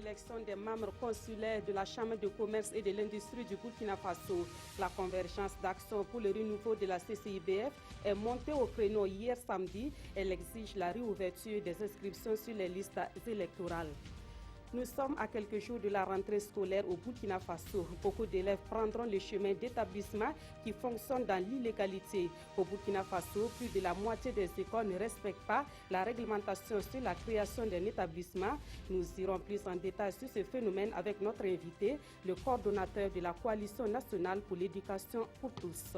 élection des membres consulaires de la Chambre de commerce et de l'industrie du Burkina Faso. La convergence d'action pour le renouveau de la CCIBF est montée au créneau hier samedi. Elle exige la réouverture des inscriptions sur les listes électorales. Nous sommes à quelques jours de la rentrée scolaire au Burkina Faso. Beaucoup d'élèves prendront le chemin d'établissements qui fonctionnent dans l'illégalité. Au Burkina Faso, plus de la moitié des écoles ne respectent pas la réglementation sur la création d'un établissement. Nous irons plus en détail sur ce phénomène avec notre invité, le coordonnateur de la Coalition nationale pour l'éducation pour tous.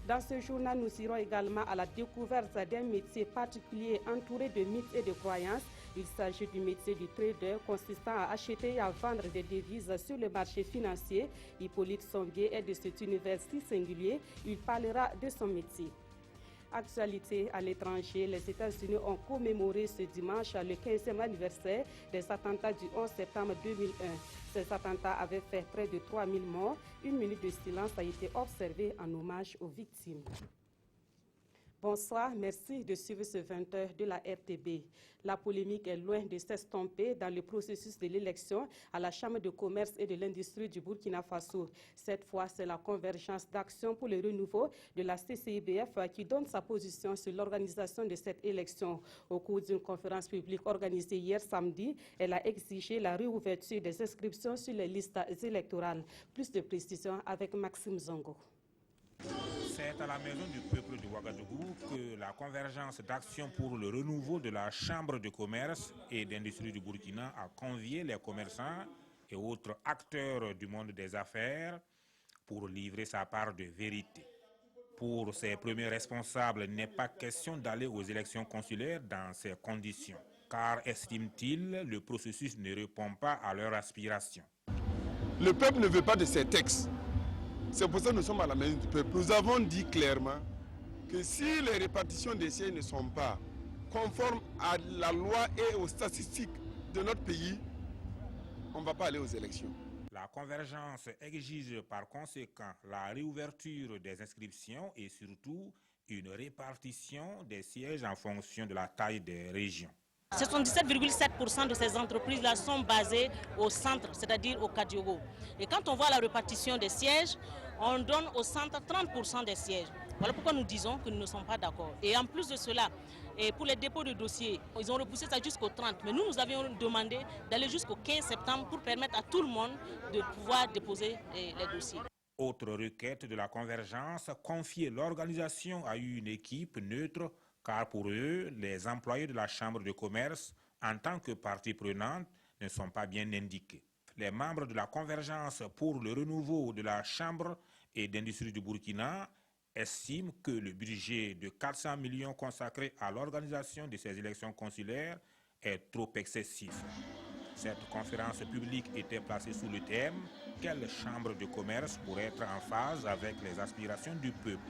Dans ce journal, nous irons également à la découverte d'un métier particulier entouré de mythes et de croyances. Il s'agit du métier du trader consistant à acheter et à vendre des devises sur le marché financier. Hippolyte Songué est de cet univers si singulier. Il parlera de son métier. Actualité à l'étranger, les États-Unis ont commémoré ce dimanche le 15e anniversaire des attentats du 11 septembre 2001. Ces attentats avaient fait près de 3000 morts. Une minute de silence a été observée en hommage aux victimes. Bonsoir, merci de suivre ce 20h de la RTB. La polémique est loin de s'estomper dans le processus de l'élection à la Chambre de commerce et de l'industrie du Burkina Faso. Cette fois, c'est la convergence d'action pour le renouveau de la CCIBF qui donne sa position sur l'organisation de cette élection. Au cours d'une conférence publique organisée hier samedi, elle a exigé la réouverture des inscriptions sur les listes électorales. Plus de précisions avec Maxime Zongo. C'est à la maison du peuple de Ouagadougou que la convergence d'action pour le renouveau de la Chambre de commerce et d'industrie du Burkina a convié les commerçants et autres acteurs du monde des affaires pour livrer sa part de vérité. Pour ces premiers responsables, il n'est pas question d'aller aux élections consulaires dans ces conditions, car, estiment-ils, le processus ne répond pas à leurs aspirations. Le peuple ne veut pas de ces textes. C'est pour ça que nous sommes à la maison du peuple. Nous avons dit clairement que si les répartitions des sièges ne sont pas conformes à la loi et aux statistiques de notre pays, on ne va pas aller aux élections. La convergence exige par conséquent la réouverture des inscriptions et surtout une répartition des sièges en fonction de la taille des régions. 77,7% de ces entreprises-là sont basées au centre, c'est-à-dire au Kadiogo. Et quand on voit la répartition des sièges, on donne au centre 30% des sièges. Voilà pourquoi nous disons que nous ne sommes pas d'accord. Et en plus de cela, et pour les dépôts de dossiers, ils ont repoussé ça jusqu'au 30. Mais nous avions demandé d'aller jusqu'au 15 septembre pour permettre à tout le monde de pouvoir déposer les dossiers. Autre requête de la convergence, confier l'organisation à une équipe neutre, car pour eux, les employés de la Chambre de commerce, en tant que partie prenante, ne sont pas bien indiqués. Les membres de la convergence pour le renouveau de la Chambre et d'industrie du Burkina estiment que le budget de 400 millions consacré à l'organisation de ces élections consulaires est trop excessif. Cette conférence publique était placée sous le thème « Quelle chambre de commerce pourrait être en phase avec les aspirations du peuple ?»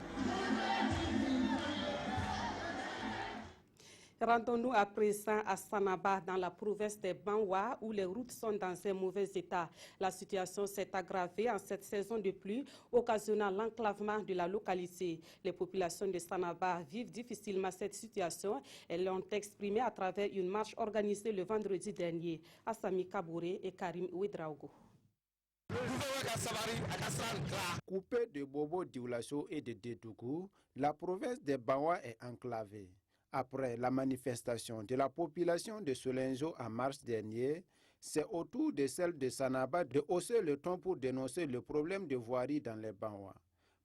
Rendons-nous à présent à Sanaba, dans la province des Banwa, où les routes sont dans un mauvais état. La situation s'est aggravée en cette saison de pluie, occasionnant l'enclavement de la localité. Les populations de Sanaba vivent difficilement cette situation. Elles l'ont exprimé à travers une marche organisée le vendredi dernier. Assami Kabouré et Karim Ouedraogo. Coupée de Bobo Dioulasso et de Dédougou, la province des Banwa est enclavée. Après la manifestation de la population de Solenzo en mars dernier, c'est au tour de celle de Sanaba de hausser le ton pour dénoncer le problème de voirie dans les Banwa.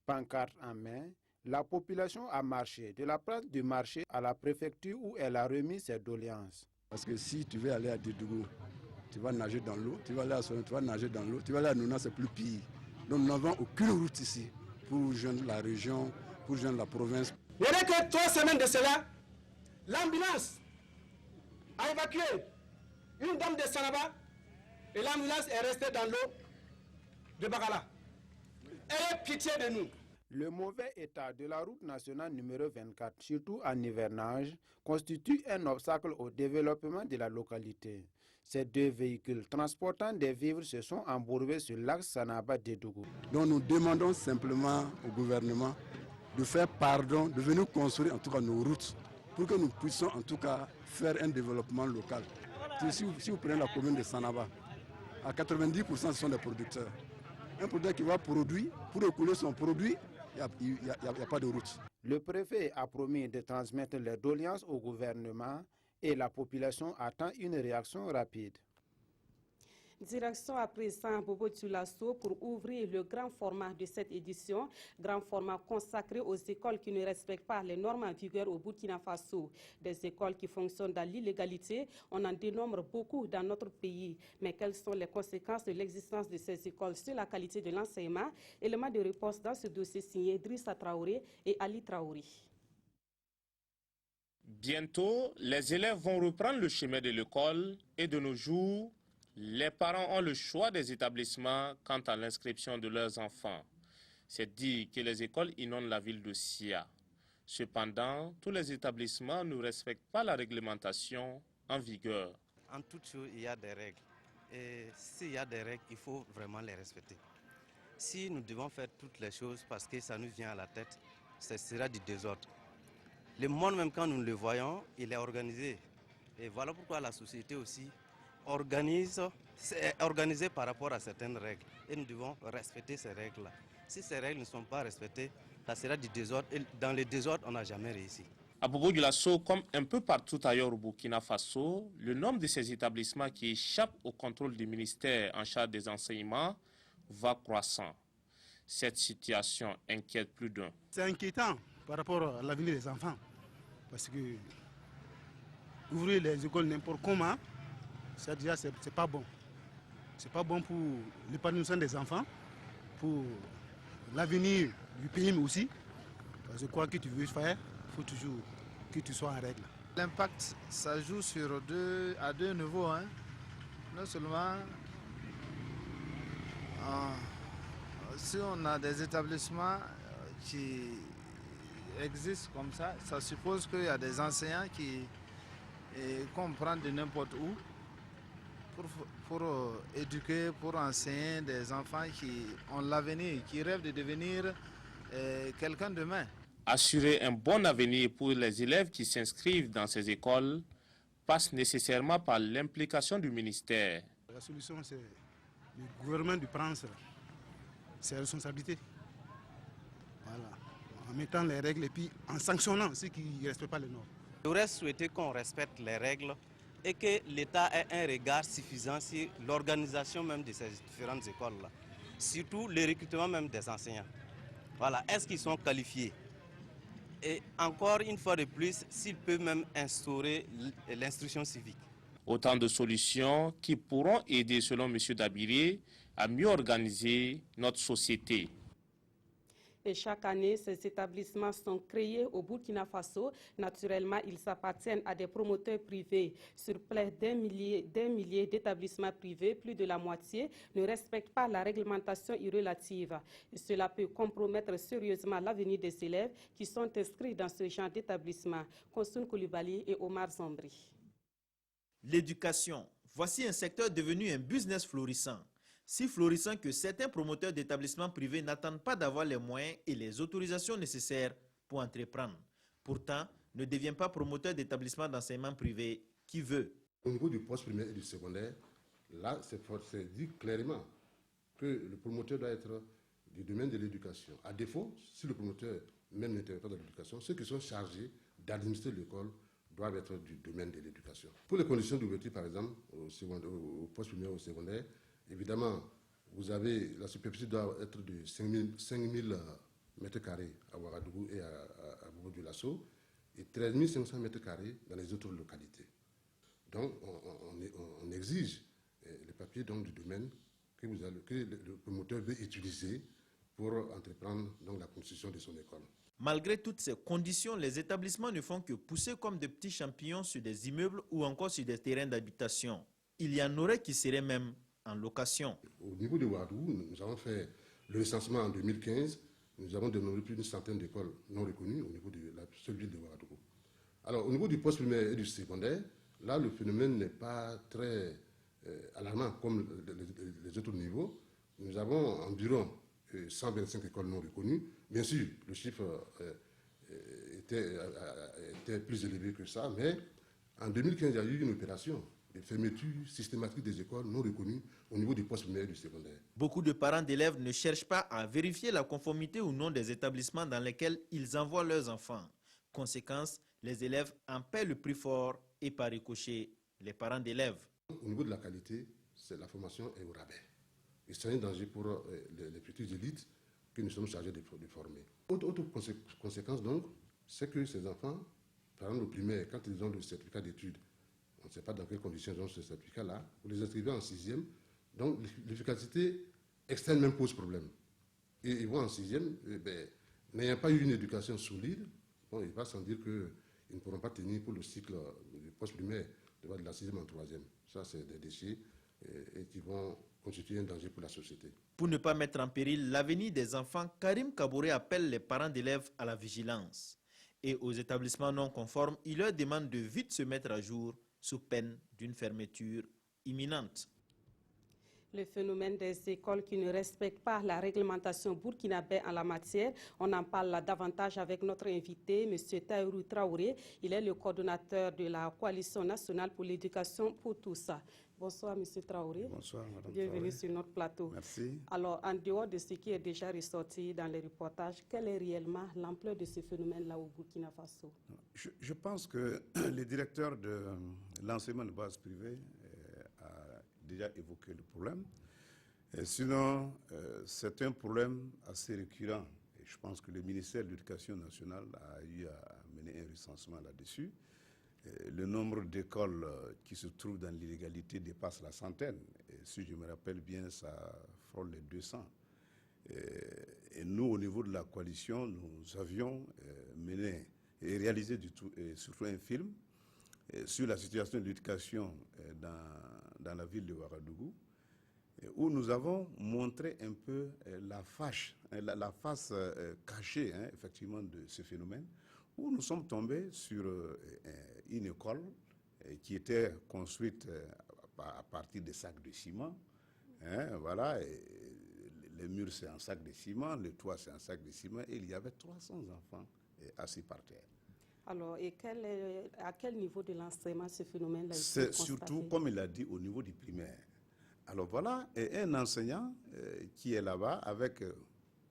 Pancarte en main, la population a marché de la place du marché à la préfecture où elle a remis ses doléances. Parce que si tu veux aller à Dédougou, tu vas nager dans l'eau, tu vas aller à Solenzo, tu vas nager dans l'eau, tu vas aller à Nouna, c'est plus pire. Donc nous n'avons aucune route ici pour joindre la région, pour joindre la province. Il n'y a que 3 semaines de cela. L'ambulance a évacué une dame de Sanaba et l'ambulance est restée dans l'eau de Bagala. Ayez pitié de nous. Le mauvais état de la route nationale numéro 24, surtout en hivernage, constitue un obstacle au développement de la localité. Ces 2 véhicules transportant des vivres se sont embourbés sur l'axe Sanaba-Dédougou. Donc nous demandons simplement au gouvernement de faire pardon, de venir construire en tout cas nos routes, pour que nous puissions en tout cas faire un développement local. si vous prenez la commune de Sanaba, à 90% ce sont des producteurs. Un producteur qui va produire, pour écouler son produit, il n'y a pas de route. Le préfet a promis de transmettre les doléances au gouvernement et la population attend une réaction rapide. Direction à présent Bobo Dioulasso pour ouvrir le grand format de cette édition, grand format consacré aux écoles qui ne respectent pas les normes en vigueur au Burkina Faso. Des écoles qui fonctionnent dans l'illégalité, on en dénombre beaucoup dans notre pays. Mais quelles sont les conséquences de l'existence de ces écoles sur la qualité de l'enseignement? Élément de réponse dans ce dossier signé Drissa Traoré et Ali Traoré. Bientôt, les élèves vont reprendre le chemin de l'école et de nos jours, les parents ont le choix des établissements quant à l'inscription de leurs enfants. C'est dire que les écoles inondent la ville de Sia. Cependant, tous les établissements ne respectent pas la réglementation en vigueur. En toute chose, il y a des règles. Et s'il y a des règles, il faut vraiment les respecter. Si nous devons faire toutes les choses parce que ça nous vient à la tête, ce sera du désordre. Le monde, même quand nous le voyons, il est organisé. Et voilà pourquoi la société aussi est organisée par rapport à certaines règles. Et nous devons respecter ces règles-là. Si ces règles ne sont pas respectées, ça sera du désordre. Et dans le désordre, on n'a jamais réussi. À Bobo Dioulasso, comme un peu partout ailleurs au Burkina Faso, le nombre de ces établissements qui échappent au contrôle du ministère en charge des enseignements va croissant. Cette situation inquiète plus d'un. C'est inquiétant par rapport à l'avenir des enfants. Parce que ouvrir les écoles n'importe comment, ça déjà c'est pas bon. C'est pas bon pour l'épanouissement des enfants, pour l'avenir du pays mais aussi. Parce que quoi que tu veux faire, il faut toujours que tu sois en règle. L'impact, ça joue à deux niveaux. Hein. Non seulement si on a des établissements qui existent comme ça, ça suppose qu'il y a des enseignants qu'on prend de n'importe où pour éduquer, pour enseigner des enfants qui ont l'avenir, qui rêvent de devenir quelqu'un demain. Assurer un bon avenir pour les élèves qui s'inscrivent dans ces écoles passe nécessairement par l'implication du ministère. La solution, c'est le gouvernement de prendre ses responsabilités. Voilà. En mettant les règles et puis en sanctionnant ceux qui ne respectent pas les normes. J'aurais souhaité qu'on respecte les règles et que l'État ait un regard suffisant sur l'organisation même de ces différentes écoles-là. Surtout le recrutement même des enseignants. Voilà, est-ce qu'ils sont qualifiés? Et encore une fois de plus, s'ils peuvent même instaurer l'instruction civique. Autant de solutions qui pourront aider, selon M. Dabiré, à mieux organiser notre société. Et chaque année, ces établissements sont créés au Burkina Faso. Naturellement, ils appartiennent à des promoteurs privés. Sur près d'un millier d'établissements privés, plus de la moitié ne respectent pas la réglementation y relative. Et cela peut compromettre sérieusement l'avenir des élèves qui sont inscrits dans ce genre d'établissement. Konsoun Koulibaly et Omar Zambri. L'éducation. Voici un secteur devenu un business florissant. Si florissant que certains promoteurs d'établissements privés n'attendent pas d'avoir les moyens et les autorisations nécessaires pour entreprendre. Pourtant, ne devient pas promoteur d'établissements d'enseignement privé qui veut. Au niveau du poste primaire et du secondaire, là, c'est dit clairement que le promoteur doit être du domaine de l'éducation. À défaut, si le promoteur même n'intervient pas dans l'éducation, ceux qui sont chargés d'administrer l'école doivent être du domaine de l'éducation. Pour les conditions d'ouverture, par exemple, au poste primaire ou au secondaire, évidemment, vous avez, la superficie doit être de 5000 mètres carrés à Ouagadougou et à Bobo Dioulasso et 13 500 mètres carrés dans les autres localités. Donc, on exige les papiers donc, du domaine que le promoteur veut utiliser pour entreprendre donc, la construction de son école. Malgré toutes ces conditions, les établissements ne font que pousser comme de petits champignons sur des immeubles ou encore sur des terrains d'habitation. Il y en aurait qui seraient même en location. Au niveau de Ouagadougou, nous avons fait le recensement en 2015. Nous avons dénombré plus d'une centaine d'écoles non reconnues au niveau de la seule ville de Ouagadougou. Alors, au niveau du poste primaire et du secondaire, là, le phénomène n'est pas très alarmant comme les autres niveaux. Nous avons environ 125 écoles non reconnues. Bien sûr, le chiffre était plus élevé que ça, mais en 2015, il y a eu une opération fermetures systématiques des écoles non reconnues au niveau du poste primaire et du secondaire. Beaucoup de parents d'élèves ne cherchent pas à vérifier la conformité ou non des établissements dans lesquels ils envoient leurs enfants. Conséquence, les élèves en paient le prix fort et par ricochet, les parents d'élèves. Au niveau de la qualité, la formation est au rabais. Et c'est un danger pour les petites élites que nous sommes chargés de former. Autre conséquence donc, c'est que ces enfants, par exemple au primaire, quand ils ont le certificat d'études, on ne sait pas dans quelles conditions ils ont ce certificat-là, vous les inscrivez en 6e, donc l'efficacité externe même pose problème. Et ils vont en 6e, n'ayant pas eu une éducation solide, bon, il va sans dire qu'ils ne pourront pas tenir pour le cycle du poste primaire de la 6e en 3e. Ça, c'est des déchets et qui vont constituer un danger pour la société. Pour ne pas mettre en péril l'avenir des enfants, Karim Kabouré appelle les parents d'élèves à la vigilance. Et aux établissements non conformes, il leur demande de vite se mettre à jour sous peine d'une fermeture imminente. Le phénomène des écoles qui ne respectent pas la réglementation burkinabé en la matière, on en parle davantage avec notre invité, M. Taïrou Traoré. Il est le coordonnateur de la Coalition nationale pour l'éducation pour tous. Bonsoir, M. Traoré. Bonsoir, Mme Bienvenue Traoré. sur notre plateau. Merci. Alors, en dehors de ce qui est déjà ressorti dans les reportages, quelle est réellement l'ampleur de ce phénomène-là au Burkina Faso? Je pense que le directeur de l'enseignement de base privée a déjà évoqué le problème. Sinon, c'est un problème assez récurrent. Et je pense que le ministère de l'Éducation nationale a eu à mener un recensement là-dessus. Le nombre d'écoles qui se trouvent dans l'illégalité dépasse la centaine. Et si je me rappelle bien, ça frôle les 200. Et nous, au niveau de la coalition, nous avions mené et réalisé surtout un film sur la situation de l'éducation dans la ville de Ouagadougou, où nous avons montré un peu la face cachée, effectivement, de ce phénomène, où nous sommes tombés sur une école qui était construite à partir de sacs de ciment. Voilà, les murs c'est un sac de ciment, le toit c'est un sac de ciment, et il y avait 300 enfants assis par terre. Alors, et à quel niveau de l'enseignement ce phénomène-là? C'est surtout, comme il l'a dit, au niveau du primaire. Alors voilà, et un enseignant qui est là-bas avec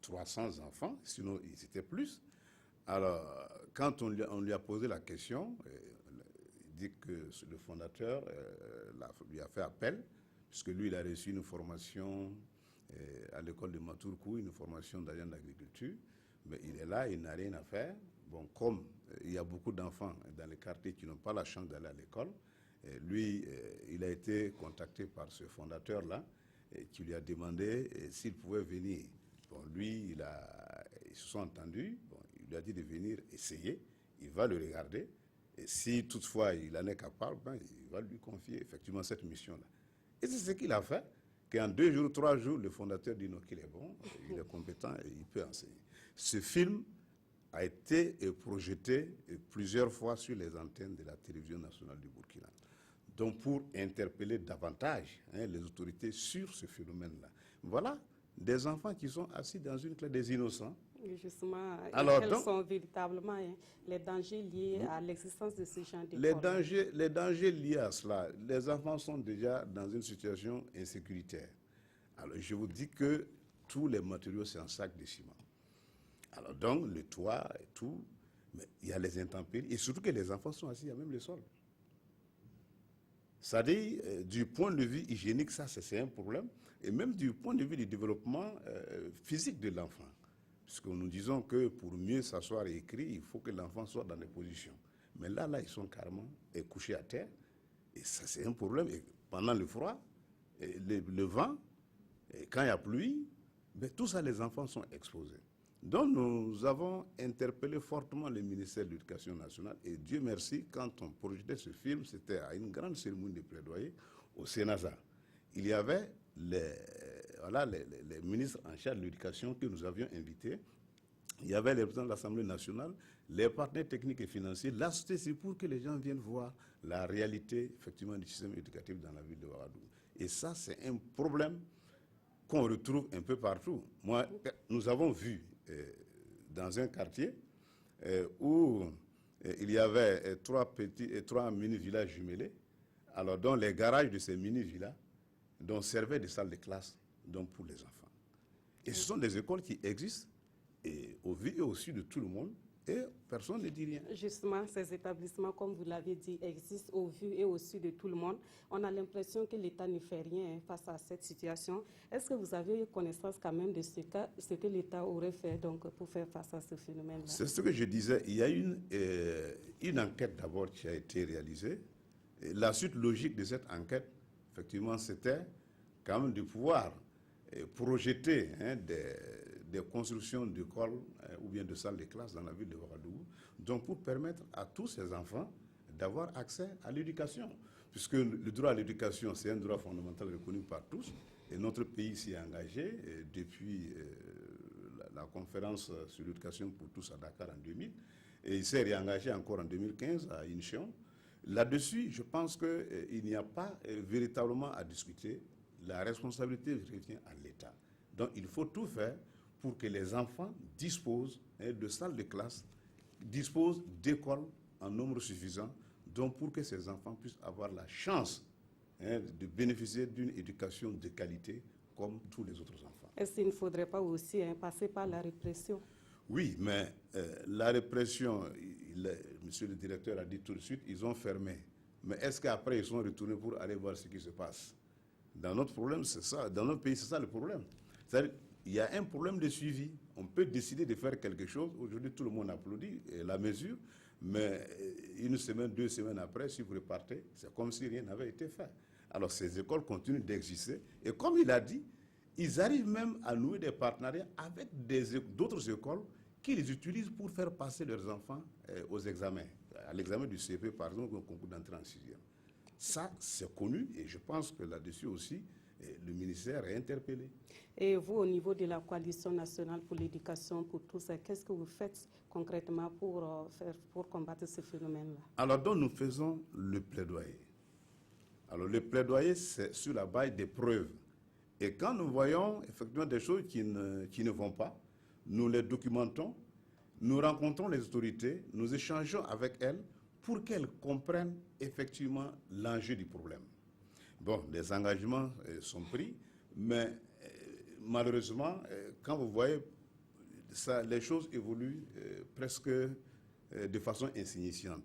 300 enfants, sinon ils étaient plus. Alors, quand on lui a posé la question, il dit que le fondateur lui a fait appel, puisque lui, il a reçu une formation à l'école de Matourkou, une formation d'agent d'agriculture, mais il est là, il n'a rien à faire. Bon, comme il y a beaucoup d'enfants dans les quartiers qui n'ont pas la chance d'aller à l'école, lui, il a été contacté par ce fondateur-là, qui lui a demandé s'il pouvait venir. Bon, lui, ils se sont entendus. Bon, il lui a dit de venir essayer. Il va le regarder. Et si toutefois il en est capable, il va lui confier effectivement cette mission-là. Et c'est ce qu'il a fait, qu'en 2 jours, 3 jours, le fondateur dit non, qu'il est bon, il est compétent et il peut enseigner. Ce film a été projeté plusieurs fois sur les antennes de la télévision nationale du Burkina. Donc pour interpeller davantage les autorités sur ce phénomène-là. Voilà, des enfants qui sont assis dans une classe, des innocents. Et justement, alors, quels sont véritablement les dangers liés à l'existence de ces gens d'école? Les dangers liés à cela, les enfants sont déjà dans une situation insécuritaire. Alors je vous dis que tous les matériaux, c'est un sac de ciment. Alors donc, le toit et tout, mais il y a les intempéries, et surtout que les enfants sont assis, il y a même le sol. C'est-à-dire, du point de vue hygiénique, ça c'est un problème, et même du point de vue du développement physique de l'enfant. Puisque nous disons que pour mieux s'asseoir et écrire, il faut que l'enfant soit dans des positions. Mais là, ils sont carrément couchés à terre, et ça c'est un problème. Et pendant le froid, le vent, et quand il y a pluie, mais tout ça, les enfants sont exposés. Donc nous avons interpellé fortement le ministère de l'Éducation nationale, et Dieu merci, quand on projetait ce film, c'était à une grande cérémonie de plaidoyer au Sénasa. Il y avait les ministres en charge de l'éducation que nous avions invités. Il y avait les représentants de l'Assemblée nationale, les partenaires techniques et financiers. Là, c'est pour que les gens viennent voir la réalité effectivement du système éducatif dans la ville de Ouagadougou. Et ça, c'est un problème qu'on retrouve un peu partout. Nous avons vu dans un quartier où il y avait 3 mini-villages jumelés. Alors, dans les garages de ces mini-villas, dont servaient des salles de classe donc pour les enfants. Et ce sont des écoles qui existent et au vu et au su de tout le monde, et personne ne dit rien. Justement, ces établissements, comme vous l'avez dit, existent au vu et au su de tout le monde. On a l'impression que l'État ne fait rien face à cette situation. Est-ce que vous avez eu connaissance quand même de ce que l'État aurait fait donc, pour faire face à ce phénomène-là? C'est ce que je disais. Il y a une enquête d'abord qui a été réalisée. Et la suite logique de cette enquête, effectivement, c'était quand même de pouvoir projeter des constructions d'écoles ou bien de salles de classe dans la ville de Ouagadougou, donc pour permettre à tous ces enfants d'avoir accès à l'éducation. Puisque le droit à l'éducation, c'est un droit fondamental reconnu par tous, et notre pays s'y est engagé depuis la conférence sur l'éducation pour tous à Dakar en 2000, et il s'est réengagé encore en 2015 à Incheon. Là-dessus, je pense qu'il n'y a pas véritablement à discuter. La responsabilité revient à l'État. Donc il faut tout faire pour que les enfants disposent de salles de classe, disposent d'écoles en nombre suffisant, donc pour que ces enfants puissent avoir la chance de bénéficier d'une éducation de qualité comme tous les autres enfants. Est-ce qu'il ne faudrait pas aussi passer par la répression? Oui, mais la répression, monsieur le directeur a dit tout de suite, ils ont fermé. Mais est-ce qu'après ils sont retournés pour aller voir ce qui se passe? Dans notre problème, c'est ça. Dans notre pays, c'est ça le problème. C'est-à-dire, il y a un problème de suivi. On peut décider de faire quelque chose. Aujourd'hui, tout le monde applaudit la mesure. Mais une semaine, 2 semaines après, si vous repartez, c'est comme si rien n'avait été fait. Alors, ces écoles continuent d'exister. Et comme il a dit, ils arrivent même à nouer des partenariats avec d'autres écoles qui les utilisent pour faire passer leurs enfants aux examens. À l'examen du CP, par exemple, au concours d'entrée en 6e. Ça, c'est connu et je pense que là-dessus aussi, le ministère est interpellé. Et vous, au niveau de la Coalition nationale pour l'éducation pour tous, qu'est-ce que vous faites concrètement pour combattre ce phénomène-là? Alors, donc, nous faisons le plaidoyer. Alors, le plaidoyer, c'est sur la base des preuves. Et quand nous voyons effectivement des choses qui ne vont pas, nous les documentons, nous rencontrons les autorités, nous échangeons avec elles pour qu'elles comprennent effectivement l'enjeu du problème. Bon, les engagements sont pris, mais malheureusement, quand vous voyez, les choses évoluent presque de façon insignifiante.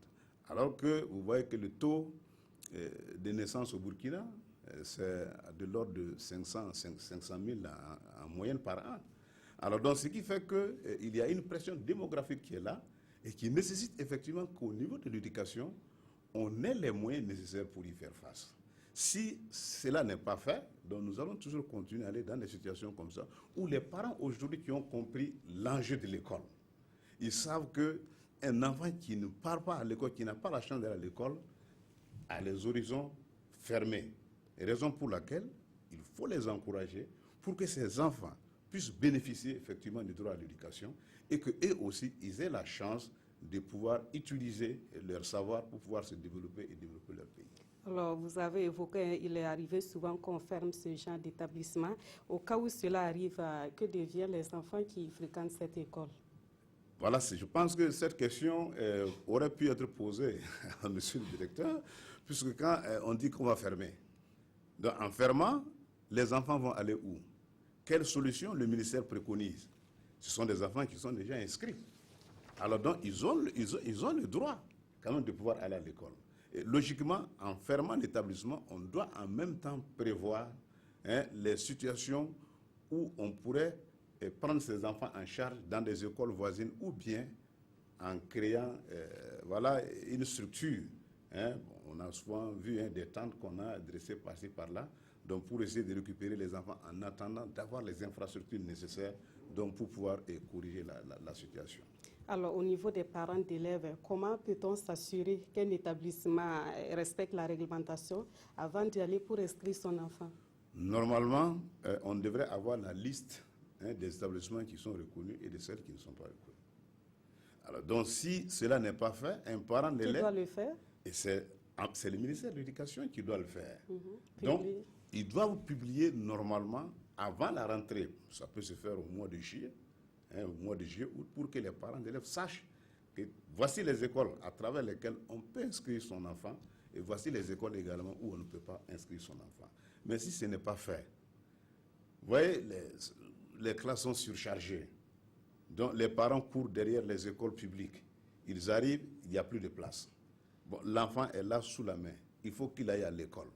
Alors que vous voyez que le taux de naissance au Burkina, c'est de l'ordre de 500 000 en moyenne par an. Alors, donc, ce qui fait qu'il y a une pression démographique qui est là et qui nécessite effectivement qu'au niveau de l'éducation, on ait les moyens nécessaires pour y faire face. Si cela n'est pas fait, donc nous allons toujours continuer à aller dans des situations comme ça, où les parents aujourd'hui qui ont compris l'enjeu de l'école, ils savent qu'un enfant qui ne part pas à l'école, qui n'a pas la chance d'aller à l'école, a les horizons fermés. Et raison pour laquelle il faut les encourager pour que ces enfants puissent bénéficier effectivement du droit à l'éducation et qu'eux aussi, ils aient la chance de pouvoir utiliser leur savoir pour pouvoir se développer et développer leur pays. Alors, vous avez évoqué, il est arrivé souvent qu'on ferme ce genre d'établissement. Au cas où cela arrive, que deviennent les enfants qui fréquentent cette école? Voilà, je pense que cette question aurait pu être posée à monsieur le directeur, puisque quand on dit qu'on va fermer, donc en fermant, les enfants vont aller où? Quelle solution le ministère préconise? Ce sont des enfants qui sont déjà inscrits. Alors donc, ils ont le droit quand même de pouvoir aller à l'école. Et logiquement, en fermant l'établissement, on doit en même temps prévoir les situations où on pourrait prendre ces enfants en charge dans des écoles voisines ou bien en créant voilà, une structure. On a souvent vu des tentes qu'on a dressées par-ci, par-là, donc pour essayer de récupérer les enfants en attendant d'avoir les infrastructures nécessaires donc pour pouvoir corriger la situation. Alors, au niveau des parents d'élèves, comment peut-on s'assurer qu'un établissement respecte la réglementation avant d'y aller pour inscrire son enfant? Normalement, on devrait avoir la liste des établissements qui sont reconnus et de celles qui ne sont pas reconnus. Alors, donc, si cela n'est pas fait, un parent d'élève... Qui doit le faire? Et c'est le ministère de l'Éducation qui doit le faire. Donc, ils doivent publier normalement avant la rentrée. Ça peut se faire au mois de juillet, août, pour que les parents d'élèves sachent que voici les écoles à travers lesquelles on peut inscrire son enfant Et voici les écoles également où on ne peut pas inscrire son enfant. Mais si ce n'est pas fait, vous voyez, les classes sont surchargées. Donc les parents courent derrière les écoles publiques. Ils arrivent, il n'y a plus de place. Bon, l'enfant est là sous la main. Il faut qu'il aille à l'école.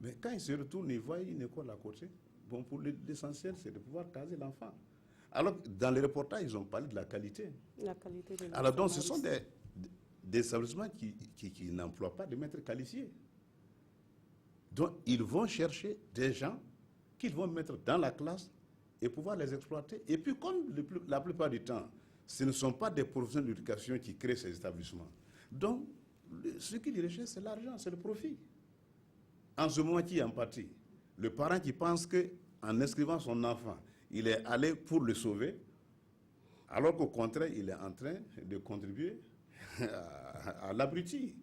Mais quand il se retourne, il voit une école à côté. Bon, pour l'essentiel, c'est de pouvoir caser l'enfant. Alors, dans les reportages, ils ont parlé de la qualité. La qualité de alors, donc, ce sont des établissements qui n'emploient pas de maîtres qualifiés. Donc, ils vont chercher des gens qu'ils vont mettre dans la classe et pouvoir les exploiter. Et puis, comme la plupart du temps, ce ne sont pas des professionnels d'éducation qui créent ces établissements. Donc, ce qu'ils recherchent, c'est l'argent, c'est le profit. En ce moment, qui est en partie? Le parent qui pense qu'en inscrivant son enfant, il est allé pour le sauver, alors qu'au contraire, il est en train de contribuer à l'abruti.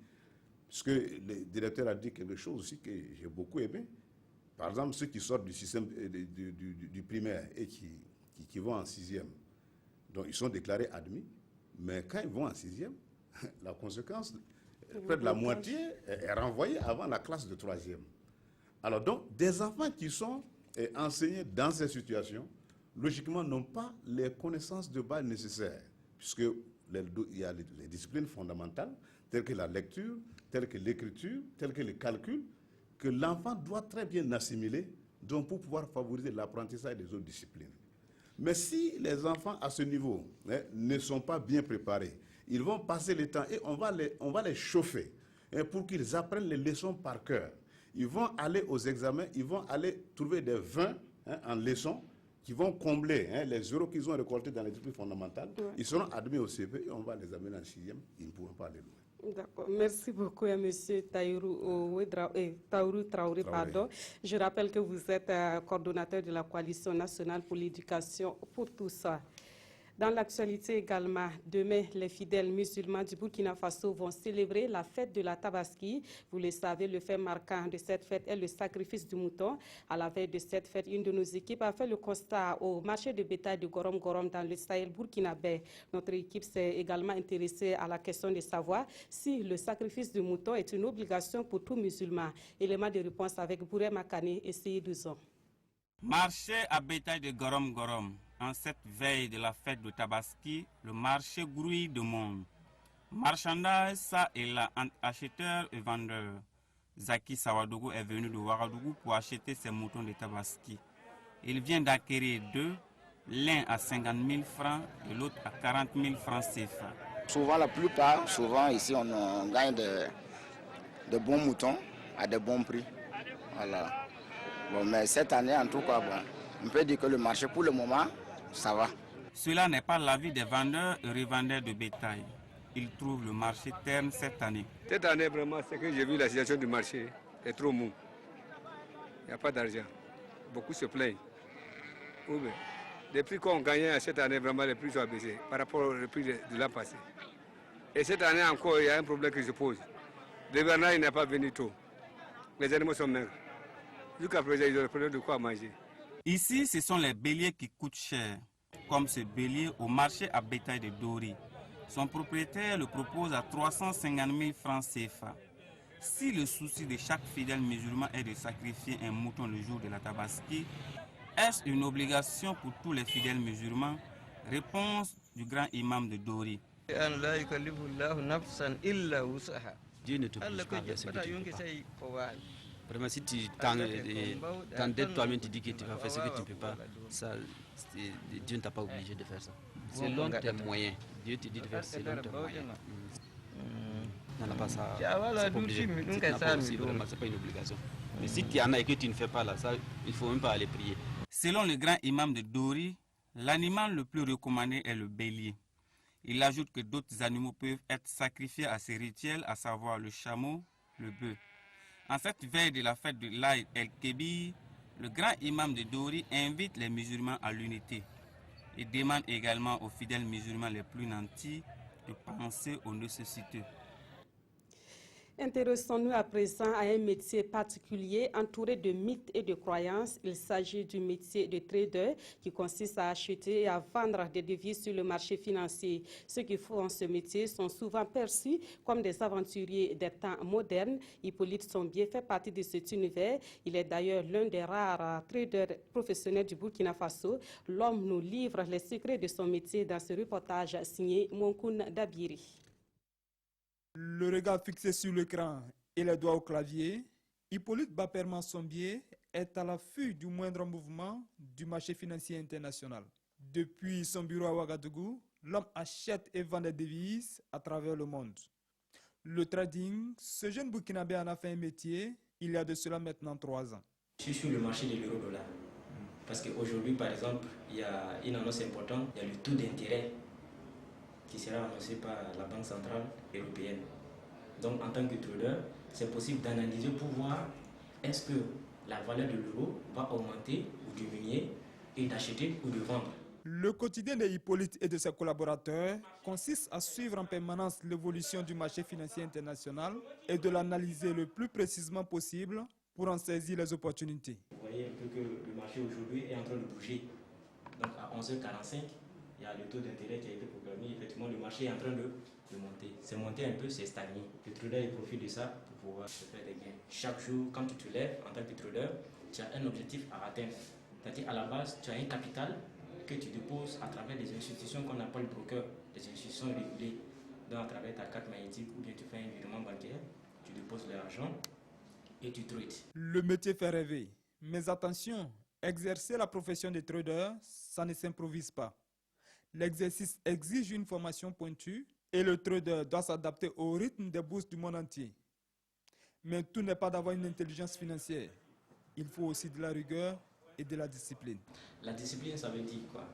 Parce que le directeur a dit quelque chose aussi que j'ai beaucoup aimé. Par exemple, ceux qui sortent du système du primaire et qui vont en 6e, donc ils sont déclarés admis, mais quand ils vont en 6e, la conséquence, près de la moitié est renvoyée avant la classe de 3e. Alors donc, des enfants qui sont enseignés dans ces situations, logiquement, n'ont pas les connaissances de base nécessaires, puisqu'il y a les disciplines fondamentales, telles que la lecture, telles que l'écriture, telles que le calcul, que l'enfant doit très bien assimiler, donc pour pouvoir favoriser l'apprentissage des autres disciplines. Mais si les enfants à ce niveau ne sont pas bien préparés, ils vont passer le temps et on va les chauffer pour qu'ils apprennent les leçons par cœur. Ils vont aller aux examens, ils vont aller trouver des 20 en leçons qui vont combler les zéros qu'ils ont récoltés dans les disciplines fondamentales. Ouais. Ils seront admis au CP et on va les amener en 6e. Ils ne pourront pas aller loin. D'accord. Merci beaucoup à M. Tahirou Traoré. Pardon. Je rappelle que vous êtes coordonnateur de la Coalition nationale pour l'éducation pour tous. Dans l'actualité également, demain, les fidèles musulmans du Burkina Faso vont célébrer la fête de la Tabaski. Vous le savez, le fait marquant de cette fête est le sacrifice du mouton. À la veille de cette fête, une de nos équipes a fait le constat au marché de bétail de Gorom Gorom dans le Sahel burkinabé. Notre équipe s'est également intéressée à la question de savoir si le sacrifice du mouton est une obligation pour tout musulman. Élément de réponse avec Bouré Makane et Seyidouzon. Marché à bétail de Gorom Gorom. En cette veille de la fête de Tabaski, le marché grouille de monde. Marchandage, ça et là, entre acheteurs et vendeurs. Zaki Sawadougou est venu de Ouagadougou pour acheter ses moutons de Tabaski. Il vient d'acquérir deux, l'un à 50 000 francs et l'autre à 40 000 francs CFA. Souvent, la plupart, ici, on gagne de bons moutons à de bons prix. Voilà. Bon, mais cette année, en tout cas, on peut dire que le marché, pour le moment, ça va. Cela n'est pas l'avis des vendeurs et revendeurs de bétail. Ils trouvent le marché terne cette année. Cette année, vraiment, c'est que j'ai vu la situation du marché est trop mou. Il n'y a pas d'argent. Beaucoup se plaignent. Les prix qu'on gagnait cette année, vraiment, les prix sont baissés par rapport au prix de l'an passé. Et cette année encore, il y a un problème que je pose. Le Bernard n'est pas venu tôt. Les animaux sont maigres. Jusqu'à présent, ils ont le problème de quoi manger. Ici, ce sont les béliers qui coûtent cher, comme ce bélier au marché à bétail de Dori. Son propriétaire le propose à 350 000 francs CFA. Si le souci de chaque fidèle musulman est de sacrifier un mouton le jour de la Tabaski, est-ce une obligation pour tous les fidèles musulmans? Réponse du grand imam de Dori. Dieu ne te pousse pas vers ce que tu ne peux pas. Vraiment, si tu t'endettes toi-même, tu dis que tu vas faire ce que tu ne peux pas, ça, Dieu ne t'a pas obligé de faire ça. Selon tes moyens. Dieu te dit de faire selon tes moyens. On n'a pas ça. C'est pas obligé. Si tu n'as pas aussi, vraiment, c'est pas une obligation. Mais si tu en as et que tu ne fais pas là, ça, il ne faut même pas aller prier. Selon le grand imam de Dori, l'animal le plus recommandé est le bélier. Il ajoute que d'autres animaux peuvent être sacrifiés à ces rituels, à savoir le chameau, le bœuf. En cette veille de la fête de l'Aïd el-Kébir, le grand imam de Dori invite les musulmans à l'unité. Il demande également aux fidèles musulmans les plus nantis de penser aux nécessiteux. Intéressons-nous à présent à un métier particulier entouré de mythes et de croyances. Il s'agit du métier de trader qui consiste à acheter et à vendre des devises sur le marché financier. Ceux qui font ce métier sont souvent perçus comme des aventuriers des temps modernes. Hippolyte Sombier fait partie de cet univers. Il est d'ailleurs l'un des rares traders professionnels du Burkina Faso. L'homme nous livre les secrets de son métier dans ce reportage signé Monkoun Dabiri. Le regard fixé sur l'écran et les doigts au clavier, Hippolyte Baperman Sombier est à l'affût du moindre mouvement du marché financier international. Depuis son bureau à Ouagadougou, l'homme achète et vend des devises à travers le monde. Le trading, ce jeune Burkinabé en a fait un métier il y a de cela maintenant 3 ans. Je suis sur le marché de l'euro-dollar. Parce qu'aujourd'hui, par exemple, il y a une annonce importante, il y a le taux d'intérêt qui sera annoncé par la Banque centrale européenne. Donc en tant que trader, c'est possible d'analyser pour voir est-ce que la valeur de l'euro va augmenter ou diminuer et d'acheter ou de vendre. Le quotidien de Hippolyte et de ses collaborateurs consiste à suivre en permanence l'évolution du marché financier international et de l'analyser le plus précisément possible pour en saisir les opportunités. Vous voyez un peu que le marché aujourd'hui est en train de bouger. Donc à 11h45, il y a le taux d'intérêt qui a été programmé. Effectivement, le marché est en train de monter. C'est monté un peu, c'est stagné. Le trader il profite de ça pour pouvoir se faire des gains. Chaque jour, quand tu te lèves en tant que trader, tu as un objectif à atteindre. C'est-à-dire à la base, tu as un capital que tu déposes à travers des institutions qu'on appelle brokers, des institutions régulées. Donc à travers ta carte magnétique ou bien tu fais un virement bancaire, tu déposes l'argent et tu trades. Le métier fait rêver. Mais attention, exercer la profession de trader, ça ne s'improvise pas. L'exercice exige une formation pointue et le trader doit s'adapter au rythme des bourses du monde entier. Mais tout n'est pas d'avoir une intelligence financière. Il faut aussi de la rigueur et de la discipline. La discipline, ça veut dire quoi?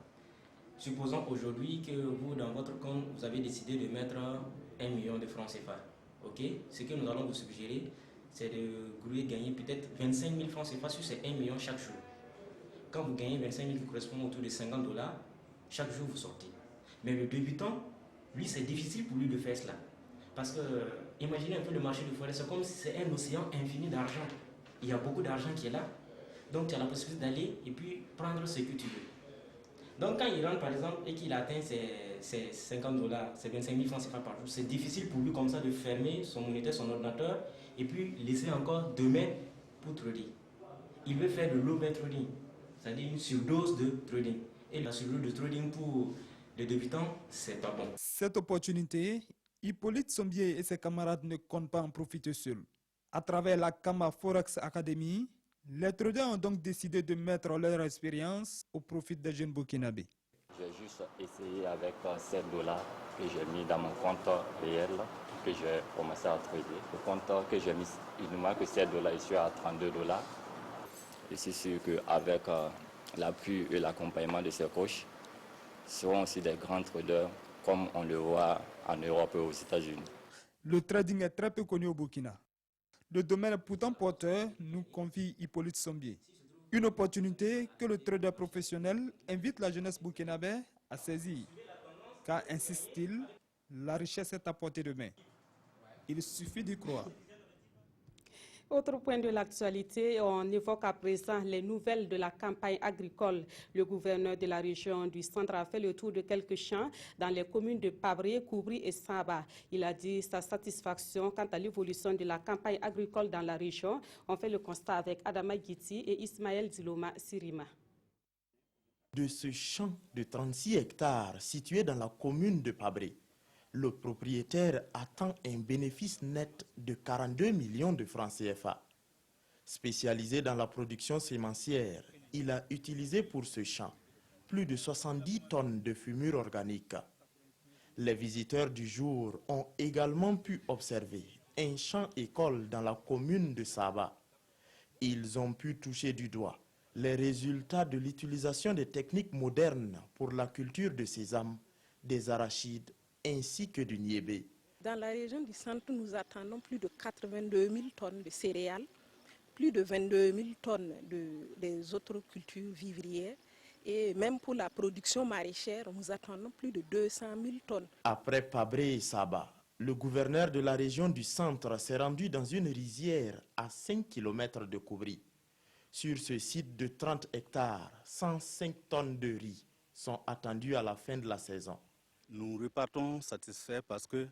Supposons aujourd'hui que vous, dans votre compte, vous avez décidé de mettre 1 million de francs CFA. Ok? Ce que nous allons vous suggérer, c'est de gagner peut-être 25 000 francs CFA sur ces 1 million chaque jour. Quand vous gagnez 25 000 qui correspond autour de $50, chaque jour vous sortez. Mais le débutant, lui, c'est difficile pour lui de faire cela. Parce que, imaginez un peu le marché de forêt, c'est comme si c'est un océan infini d'argent. Il y a beaucoup d'argent qui est là. Donc, tu as la possibilité d'aller et puis prendre ce que tu veux. Donc, quand il rentre, par exemple, et qu'il atteint ses $50, ses 25 000 francs CFA par jour, c'est difficile pour lui comme ça de fermer son moniteur, son ordinateur, et puis laisser encore demain pour trader. Il veut faire de l'over-trading, c'est-à-dire une surdose de trading. Et la surdose de trading pour les débutants, c'est pas bon. Cette opportunité, Hippolyte Sombier et ses camarades ne comptent pas en profiter seuls. À travers la Kama Forex Academy, les traders ont donc décidé de mettre leur expérience au profit des jeunes burkinabés. J'ai juste essayé avec $7 que j'ai mis dans mon compte réel, que j'ai commencé à trader. Le compte que j'ai mis, il ne manque que $7, je suis à $32. Je suis sûr qu'avec l'appui et l'accompagnement de ces coachs, seront aussi des grands traders comme on le voit en Europe et aux États-Unis. Le trading est très peu connu au Burkina. Le domaine est pourtant porteur, nous confie Hippolyte Sombier. Une opportunité que le trader professionnel invite la jeunesse burkinabé à saisir. Car, insiste-t-il, la richesse est à portée de main. Il suffit d'y croire. Autre point de l'actualité, on évoque à présent les nouvelles de la campagne agricole. Le gouverneur de la région du centre a fait le tour de quelques champs dans les communes de Pabré, Koubri et Saba. Il a dit sa satisfaction quant à l'évolution de la campagne agricole dans la région. On fait le constat avec Adama Guiti et Ismaël Diloma Sirima. De ce champ de 36 hectares situé dans la commune de Pabré, le propriétaire attend un bénéfice net de 42 millions de francs CFA. Spécialisé dans la production sémencière, il a utilisé pour ce champ plus de 70 tonnes de fumure organique. Les visiteurs du jour ont également pu observer un champ-école dans la commune de Saba. Ils ont pu toucher du doigt les résultats de l'utilisation des techniques modernes pour la culture de sésame, des arachides, ainsi que du niébé. Dans la région du centre, nous attendons plus de 82 000 tonnes de céréales, plus de 22 000 tonnes des autres cultures vivrières et même pour la production maraîchère, nous attendons plus de 200 000 tonnes. Après Pabré et Saba, Le gouverneur de la région du centre s'est rendu dans une rizière à 5 km de Koubri. Sur ce site de 30 hectares, 105 tonnes de riz sont attendues à la fin de la saison. Nous repartons satisfaits parce que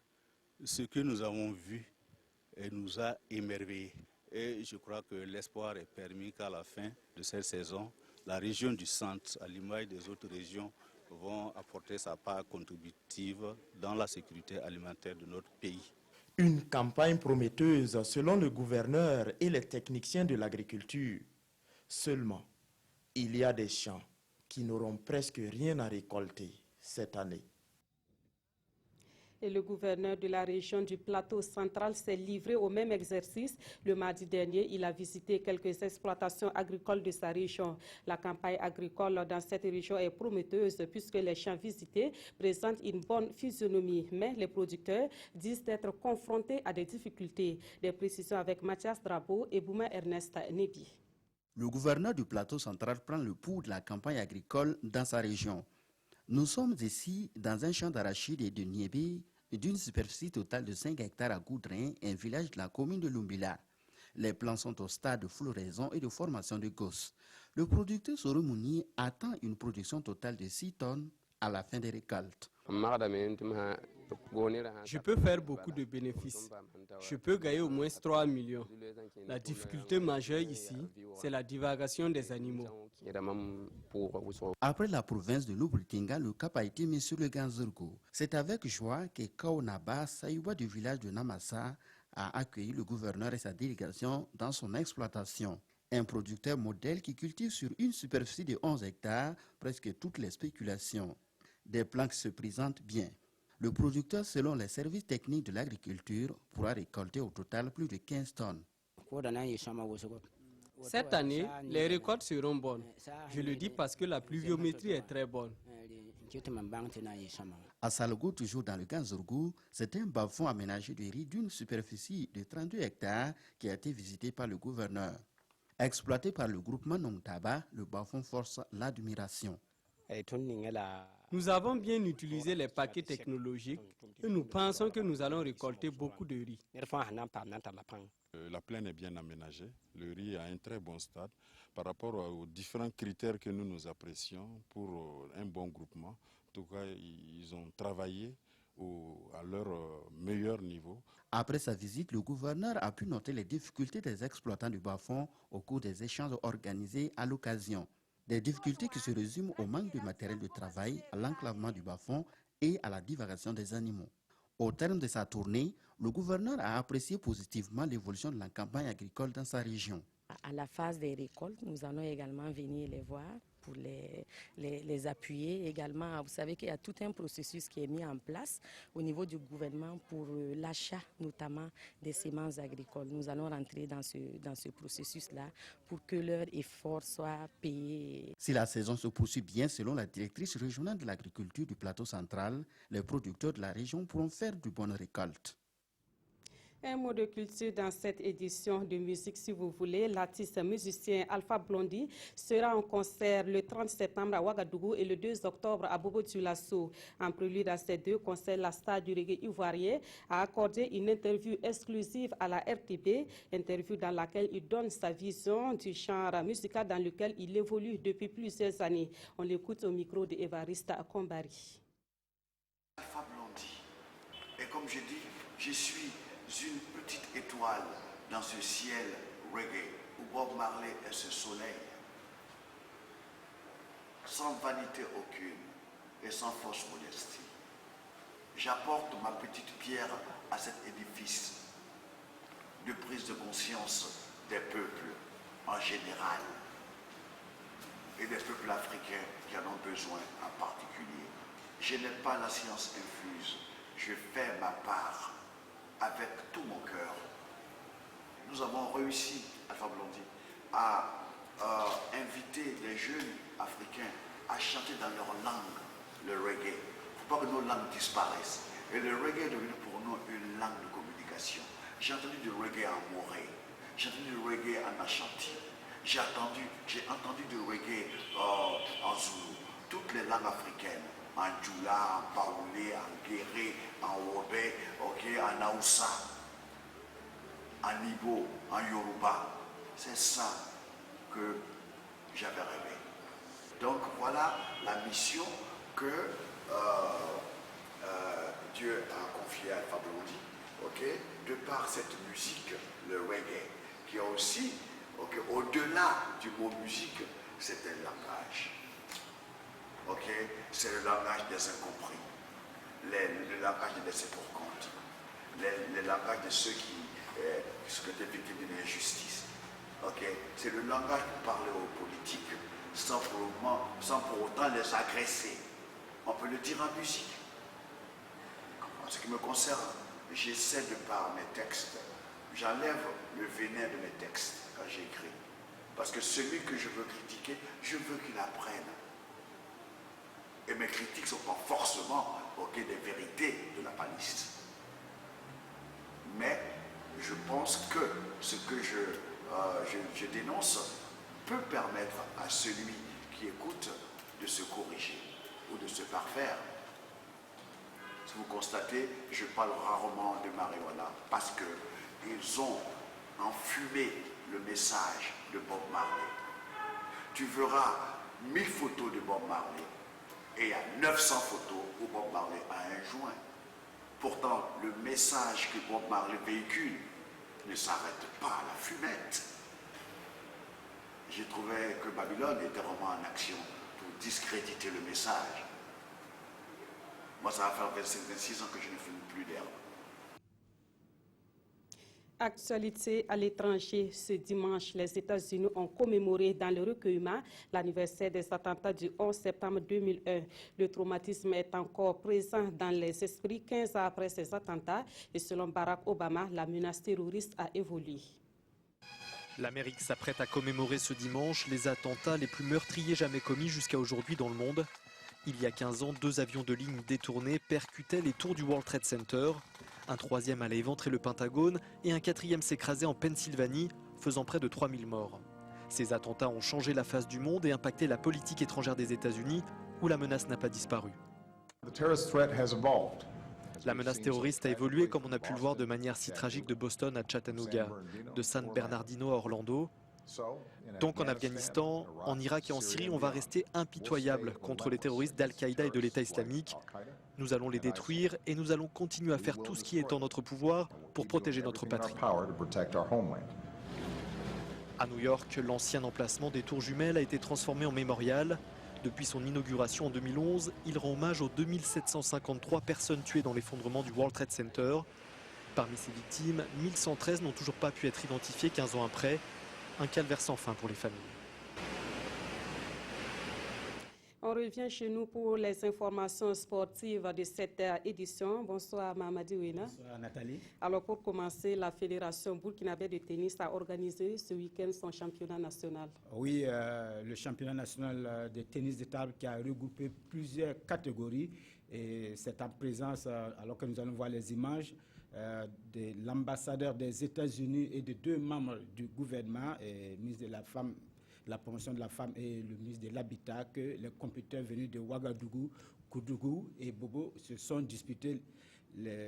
ce que nous avons vu nous a émerveillés. Et je crois que l'espoir est permis qu'à la fin de cette saison, la région du centre, à l'image des autres régions, vont apporter sa part contributive dans la sécurité alimentaire de notre pays. Une campagne prometteuse selon le gouverneur et les techniciens de l'agriculture. Seulement, il y a des champs qui n'auront presque rien à récolter cette année. Et le gouverneur de la région du Plateau central s'est livré au même exercice. Le mardi dernier, il a visité quelques exploitations agricoles de sa région. La campagne agricole dans cette région est prometteuse puisque les champs visités présentent une bonne physionomie. Mais les producteurs disent être confrontés à des difficultés. Des précisions avec Mathias Drabo et Bouma Ernest Nebi. Le gouverneur du Plateau central prend le pouls de la campagne agricole dans sa région. Nous sommes ici dans un champ d'arachide et de niébé d'une superficie totale de 5 hectares à Goudrin, un village de la commune de Lumbila. Les plants sont au stade de floraison et de formation de gosses. Le producteur Soromouni attend une production totale de 6 tonnes à la fin des récoltes. Je peux faire beaucoup de bénéfices. Je peux gagner au moins 3 millions. La difficulté majeure ici, c'est la divagation des animaux. Après la province de Lubritinga, le cap a été mis sur le Ganzurgo. C'est avec joie que Kaonaba Saïwa du village de Namassa a accueilli le gouverneur et sa délégation dans son exploitation. Un producteur modèle qui cultive sur une superficie de 11 hectares presque toutes les spéculations. Des plants qui se présentent bien. Le producteur, selon les services techniques de l'agriculture, pourra récolter au total plus de 15 tonnes. Cette année, les récoltes seront bonnes. Je le dis parce que la pluviométrie est très bonne. À Salgo, toujours dans le Ganzurgo, c'est un bas-fond aménagé de riz d'une superficie de 32 hectares qui a été visité par le gouverneur. Exploité par le groupement Nongtaba, le bas-fond force l'admiration. Nous avons bien utilisé les paquets technologiques et nous pensons que nous allons récolter beaucoup de riz. La plaine est bien aménagée, le riz a un très bon stade par rapport aux différents critères que nous apprécions pour un bon groupement. En tout cas, ils ont travaillé à leur meilleur niveau. Après sa visite, le gouverneur a pu noter les difficultés des exploitants du bas-fond au cours des échanges organisés à l'occasion. Des difficultés qui se résument au manque de matériel de travail, à l'enclavement du bas-fond et à la divagation des animaux. Au terme de sa tournée, le gouverneur a apprécié positivement l'évolution de la campagne agricole dans sa région. À la phase des récoltes, nous allons également venir les voir pour les appuyer également. Vous savez qu'il y a tout un processus qui est mis en place au niveau du gouvernement pour l'achat notamment des semences agricoles. Nous allons rentrer dans ce processus-là pour que leur effort soit payé. Si la saison se poursuit bien, selon la directrice régionale de l'agriculture du Plateau central, les producteurs de la région pourront faire de bonnes récoltes. Un mot de culture dans cette édition de musique, si vous voulez. L'artiste musicien Alpha Blondy sera en concert le 30 septembre à Ouagadougou et le 2 octobre à Bobo-Dioulasso. En prélude à ces deux concerts, la star du reggae ivoirien a accordé une interview exclusive à la RTB, interview dans laquelle il donne sa vision du genre musical dans lequel il évolue depuis plusieurs années. On l'écoute au micro de Evarista Kombari. Alpha Blondy, et comme je dis, je suis une petite étoile dans ce ciel reggae où Bob Marley est ce soleil. Sans vanité aucune et sans fausse modestie, j'apporte ma petite pierre à cet édifice de prise de conscience des peuples en général et des peuples africains qui en ont besoin en particulier. Je n'ai pas la science infuse, je fais ma part avec tout mon cœur. Nous avons réussi, Alpha Blondy, à inviter les jeunes africains à chanter dans leur langue le reggae. Il ne faut pas que nos langues disparaissent. Et le reggae est devenu pour nous une langue de communication. J'ai entendu du reggae en Morée, j'ai entendu du reggae en Ashanti, j'ai entendu du reggae en Zulu. Toutes les langues africaines en Djoula, en Baoulé, en Guéré, en Wobé, en Aoussa, en Ibo, en Yoruba. C'est ça que j'avais rêvé. Donc voilà la mission que Dieu a confiée à Alpha Blondy, de par cette musique, le reggae, qui a aussi, au-delà du mot musique, c'est un langage. C'est le langage des incompris, le langage des laissés pour compte, le langage de ceux qui sont des victimes d'une injustice. C'est le langage pour parler aux politiques sans pour autant les agresser. On peut le dire en musique. En ce qui me concerne, j'essaie de par mes textes, j'enlève le venin de mes textes quand j'écris. Parce que celui que je veux critiquer, je veux qu'il apprenne. Et mes critiques ne sont pas forcément des vérités de la palisse. Mais je pense que ce que je dénonce peut permettre à celui qui écoute de se corriger ou de se parfaire. Si vous constatez, je parle rarement de marijuana parce qu'ils ont enfumé le message de Bob Marley. Tu verras 1000 photos de Bob Marley et il y a 900 photos où Bob Marley a un joint. Pourtant, le message que Bob Marley véhicule ne s'arrête pas à la fumette. J'ai trouvé que Babylone était vraiment en action pour discréditer le message. Moi, ça va faire 26 ans que je ne fume plus d'herbe. Actualité à l'étranger, ce dimanche, les États-Unis ont commémoré dans le recueillement l'anniversaire des attentats du 11 septembre 2001. Le traumatisme est encore présent dans les esprits 15 ans après ces attentats et selon Barack Obama, la menace terroriste a évolué. L'Amérique s'apprête à commémorer ce dimanche les attentats les plus meurtriers jamais commis jusqu'à aujourd'hui dans le monde. Il y a 15 ans, 2 avions de ligne détournés percutaient les tours du World Trade Center. Un 3e allait éventrer le Pentagone et un 4e s'écrasait en Pennsylvanie, faisant près de 3000 morts. Ces attentats ont changé la face du monde et impacté la politique étrangère des États-Unis, où la menace n'a pas disparu. La menace terroriste a évolué, comme on a pu le voir de manière si tragique de Boston à Chattanooga, de San Bernardino à Orlando. Donc en Afghanistan, en Irak et en Syrie, on va rester impitoyable contre les terroristes d'Al-Qaïda et de l'État islamique. Nous allons les détruire et nous allons continuer à faire tout ce qui est en notre pouvoir pour protéger notre patrie. À New York, l'ancien emplacement des tours jumelles a été transformé en mémorial. Depuis son inauguration en 2011, il rend hommage aux 2753 personnes tuées dans l'effondrement du World Trade Center. Parmi ces victimes, 1113 n'ont toujours pas pu être identifiées 15 ans après. Un calvaire sans fin pour les familles. On revient chez nous pour les informations sportives de cette édition. Bonsoir Mamadi Ouina. Bonsoir Nathalie. Alors pour commencer, la Fédération burkinabé de tennis a organisé ce week-end son championnat national. Oui, le championnat national de tennis de table qui a regroupé plusieurs catégories. Et c'est en présence, alors que nous allons voir les images, de l'ambassadeur des États-Unis et de 2 membres du gouvernement, et ministre de la Femme, la promotion de la femme et le ministre de l'Habitat, que les compétiteurs venus de Ouagadougou, Koudougou et Bobo se sont disputés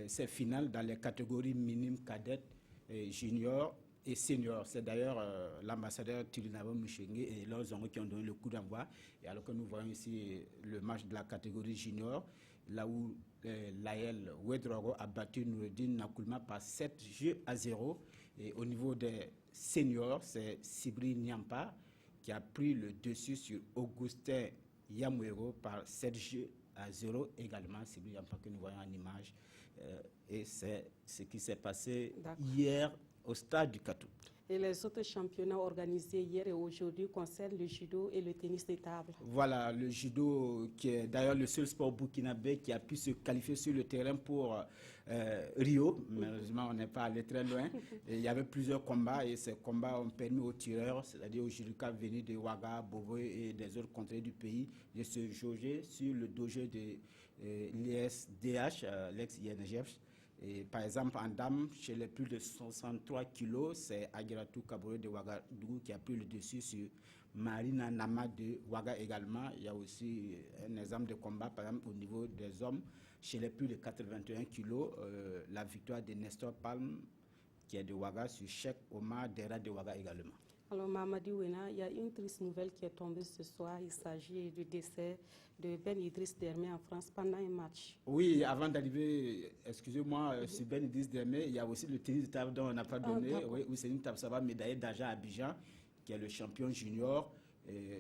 ces finales dans les catégories minimes, cadettes, juniors et seniors. C'est d'ailleurs l'ambassadeur Tilinabo Mouchengue et leurs hommes qui ont donné le coup d'envoi. Et alors que nous voyons ici le match de la catégorie junior, là où l'AL Ouedraogo a battu Noureddin Nakoulma par 7-0. Et au niveau des seniors, c'est Sibri Niampa qui a pris le dessus sur Augustin Yamouero par 7-0 également. Sibri Niampa que nous voyons en image. Et c'est ce qui s'est passé hier au stade du Katou. Et les autres championnats organisés hier et aujourd'hui concernent le judo et le tennis de table. Voilà, le judo qui est d'ailleurs le seul sport burkinabé qui a pu se qualifier sur le terrain pour Rio. Malheureusement, on n'est pas allé très loin. Et il y avait plusieurs combats et ces combats ont permis aux tireurs, c'est-à-dire aux judokas venus de Ouaga, Bobo et des autres contrées du pays, de se jauger sur le dojo de l'ISDH, l'ex-INGF, Et par exemple, en dames, chez les plus de 63 kilos, c'est Agiratou Kabore de Ouagadougou qui a pris le dessus sur Marina Nama de Ouaga également. Il y a aussi un exemple de combat, par exemple, au niveau des hommes. Chez les plus de 81 kilos, la victoire de Nestor Palm, qui est de Ouaga, sur Cheikh Omar Dera de Ouaga également. Alors, Mamadi Ouena, il y a une triste nouvelle qui est tombée ce soir. Il s'agit du décès de Ben Idriss Dermé en France pendant un match. Oui, avant d'arriver, excusez-moi, sur Ben Idriss Dermé, il y a aussi le tennis de table dont on n'a pas donné. Oui, c'est une Tabsaba médaillée d'argent à Abidjan, qui est le champion junior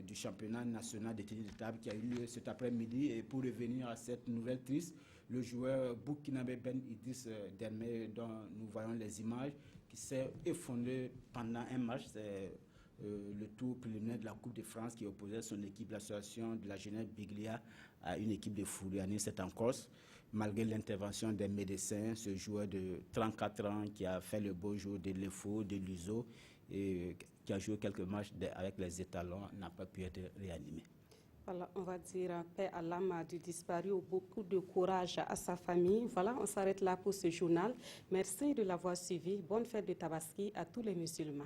du championnat national de tennis de table qui a eu lieu cet après-midi. Et pour revenir à cette nouvelle triste, le joueur burkinabé Ben Idriss Dermé, dont nous voyons les images, qui s'est effondré pendant un match. C'est le tour préliminaire de la Coupe de France qui opposait son équipe, l'association de la jeunesse Biglia, à une équipe de Fouriani, c'est en Corse. Malgré l'intervention des médecins, ce joueur de 34 ans qui a fait le beau jour de l'EFO, de l'USO, et qui a joué quelques matchs avec les étalons, n'a pas pu être réanimé. Voilà, on va dire paix à l'âme du disparu, beaucoup de courage à sa famille. Voilà, on s'arrête là pour ce journal. Merci de l'avoir suivi. Bonne fête de Tabaski à tous les musulmans.